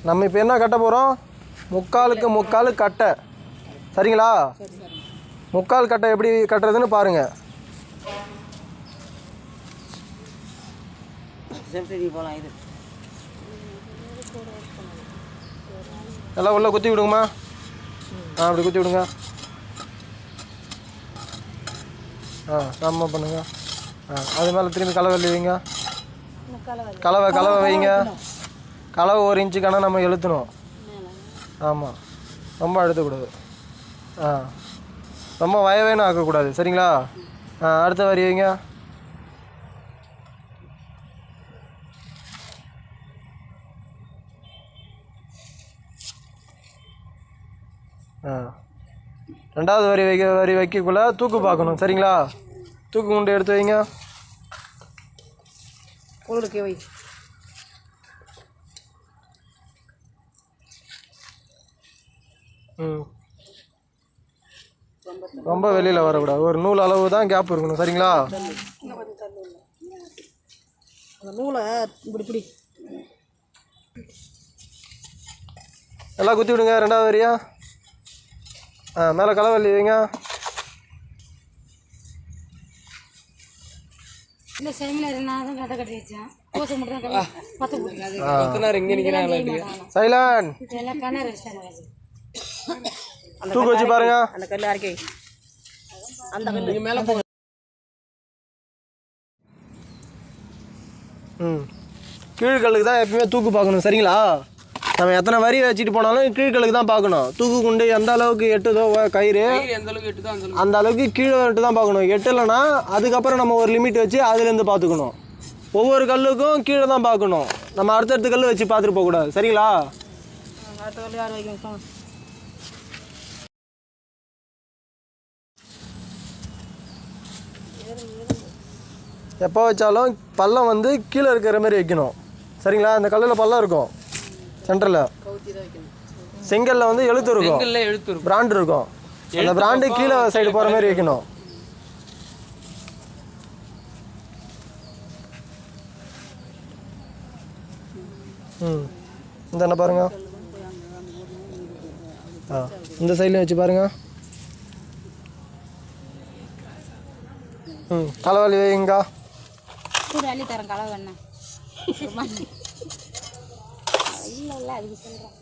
நம்ம இப்போ என்ன கட்ட போகிறோம்? முக்காலுக்கு முக்கால் கட்டை. சரிங்களா? முக்கால் கட்டை எப்படி கட்டுறதுன்னு பாருங்கள். எல்லாம் உள்ளே குத்தி விடுங்கம்மா. அப்படி குத்தி விடுங்க. நம்ம பண்ணுங்க. அது மேலே திரும்பி கலவை வைங்க. கலவை வைங்க. கலவை 1 இன்ச்சுக்கான நம்ம இழுத்தணும். ஆமாம், ரொம்ப அழுத்தக்கூடாது. ரொம்ப வயவேன்னு ஆக்கக்கூடாது. சரிங்களா? அடுத்த வரி வைங்க. ரெண்டாவது வரி வைக்கக்குள்ள தூக்கு பார்க்கணும். சரிங்களா? தூக்கு குண்டு எடுத்து வைங்க. வை. ரொம்ப வெளியில் வரக்கூடாது. ஒரு நூல் அளவு தான் கேப் இருக்கணும். சரிங்களா? நூலை இப்படி எல்லாம் குத்தி விடுங்க. ரெண்டாவது வரியா மேலே கலவல்லி வைங்க. தூக்கு வச்சு பாருங்க. கீழ்கல்லுக்கு தான் எப்பயுமே தூக்கு பார்க்கணும். சரிங்களா? நம்ம எத்தனை வரி வச்சுட்டு போனாலும் கீழ்கல்லுக்கு தான் பார்க்கணும். தூக்கு குண்டு எந்த அளவுக்கு எட்டுதோ கயிறு அந்த அளவுக்கு கீழே விட்டு தான் பார்க்கணும். எட்டலைன்னா அதுக்கப்புறம் நம்ம ஒரு லிமிட் வச்சு அதுலேருந்து பார்த்துக்கணும். ஒவ்வொரு கல்லுக்கும் கீழே தான் பார்க்கணும். நம்ம அடுத்தடுத்த கல் வச்சு பார்த்துட்டு போகக்கூடாது. சரிங்களா? எப்போ வச்சாலும் பள்ளம் வந்து கீழே இருக்கிற மாதிரி வைக்கணும். சரிங்களா? அந்த கல்லில் பள்ளம் இருக்கும். சென்டரில் செங்கல்ல வந்து எழுத்து இருக்கும், பிராண்ட் இருக்கும். அந்த பிராண்டு கீழே சைடு போகிற மாதிரி வைக்கணும். இந்த என்ன பாருங்க. இந்த சைட்லையும் வச்சு பாருங்க. கலவாளி வைங்க. தரேன் கலவை என்ன இல்லை அதுக்கு சொல்கிறேன்.